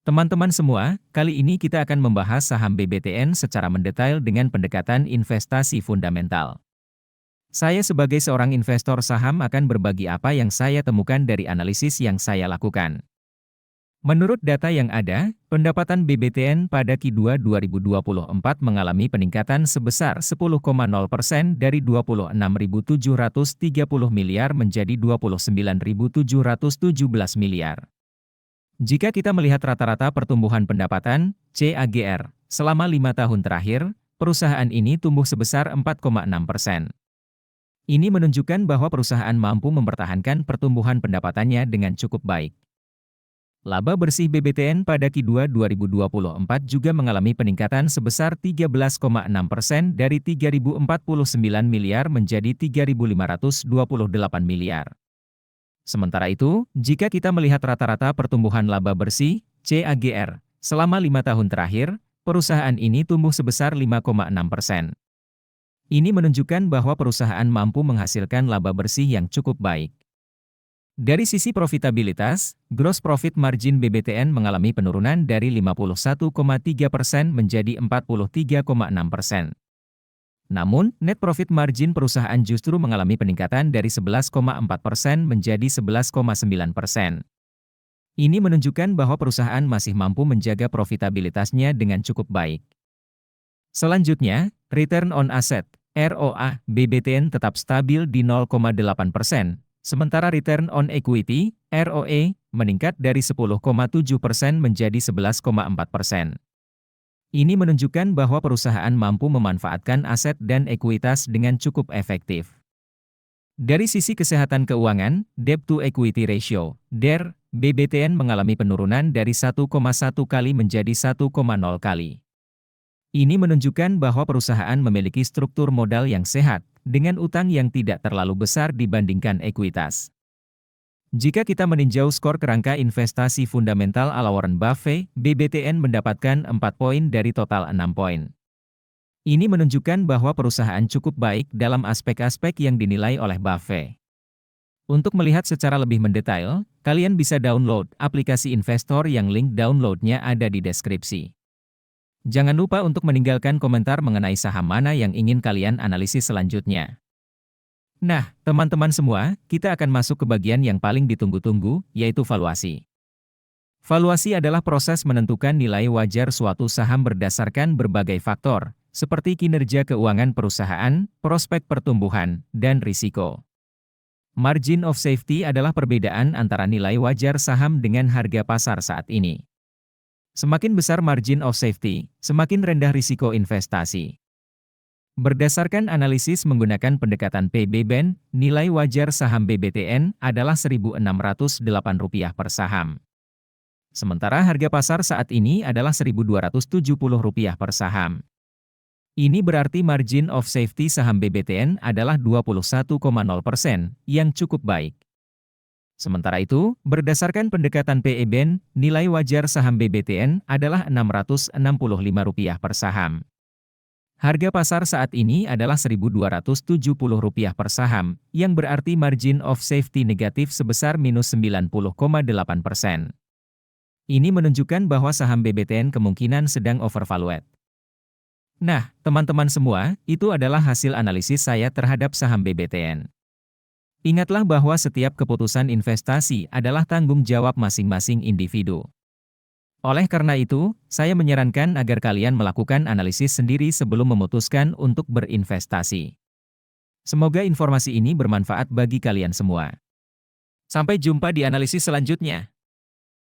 Teman-teman semua, kali ini kita akan membahas saham BBTN secara mendetail dengan pendekatan investasi fundamental. Saya sebagai seorang investor saham akan berbagi apa yang saya temukan dari analisis yang saya lakukan. Menurut data yang ada, pendapatan BBTN pada Q2 2024 mengalami peningkatan sebesar 10,0% dari 26.730 miliar menjadi 29.717 miliar. Jika kita melihat rata-rata pertumbuhan pendapatan, CAGR, selama 5 tahun terakhir, perusahaan ini tumbuh sebesar 4,6%. Ini menunjukkan bahwa perusahaan mampu mempertahankan pertumbuhan pendapatannya dengan cukup baik. Laba bersih BBTN pada Q2 2024 juga mengalami peningkatan sebesar 13,6% dari 3.049 miliar menjadi 3.528 miliar. Sementara itu, jika kita melihat rata-rata pertumbuhan laba bersih, CAGR, selama 5 tahun terakhir, perusahaan ini tumbuh sebesar 5,6%. Ini menunjukkan bahwa perusahaan mampu menghasilkan laba bersih yang cukup baik. Dari sisi profitabilitas, gross profit margin BBTN mengalami penurunan dari 51,3% menjadi 43,6%. Namun, net profit margin perusahaan justru mengalami peningkatan dari 11,4% menjadi 11,9%. Ini menunjukkan bahwa perusahaan masih mampu menjaga profitabilitasnya dengan cukup baik. Selanjutnya, return on asset, ROA, BBTN tetap stabil di 0,8%, sementara return on equity, ROE, meningkat dari 10,7% menjadi 11,4%. Ini menunjukkan bahwa perusahaan mampu memanfaatkan aset dan ekuitas dengan cukup efektif. Dari sisi kesehatan keuangan, debt to equity ratio, DER, BBTN mengalami penurunan dari 1,1 kali menjadi 1,0 kali. Ini menunjukkan bahwa perusahaan memiliki struktur modal yang sehat, dengan utang yang tidak terlalu besar dibandingkan ekuitas. Jika kita meninjau skor kerangka investasi fundamental ala Warren Buffett, BBTN mendapatkan 4 poin dari total 6 poin. Ini menunjukkan bahwa perusahaan cukup baik dalam aspek-aspek yang dinilai oleh Buffett. Untuk melihat secara lebih mendetail, kalian bisa download aplikasi investor yang link downloadnya ada di deskripsi. Jangan lupa untuk meninggalkan komentar mengenai saham mana yang ingin kalian analisis selanjutnya. Nah, teman-teman semua, kita akan masuk ke bagian yang paling ditunggu-tunggu, yaitu valuasi. Valuasi adalah proses menentukan nilai wajar suatu saham berdasarkan berbagai faktor, seperti kinerja keuangan perusahaan, prospek pertumbuhan, dan risiko. Margin of safety adalah perbedaan antara nilai wajar saham dengan harga pasar saat ini. Semakin besar margin of safety, semakin rendah risiko investasi. Berdasarkan analisis menggunakan pendekatan PB-BEN, nilai wajar saham BBTN adalah Rp1.608 per saham. Sementara harga pasar saat ini adalah Rp1.270 per saham. Ini berarti margin of safety saham BBTN adalah 21,0%, yang cukup baik. Sementara itu, berdasarkan pendekatan PE-BEN, nilai wajar saham BBTN adalah Rp665 per saham. Harga pasar saat ini adalah Rp1.270 per saham, yang berarti margin of safety negatif sebesar minus 90,8%. Ini menunjukkan bahwa saham BBTN kemungkinan sedang overvalued. Nah, teman-teman semua, itu adalah hasil analisis saya terhadap saham BBTN. Ingatlah bahwa setiap keputusan investasi adalah tanggung jawab masing-masing individu. Oleh karena itu, saya menyarankan agar kalian melakukan analisis sendiri sebelum memutuskan untuk berinvestasi. Semoga informasi ini bermanfaat bagi kalian semua. Sampai jumpa di analisis selanjutnya.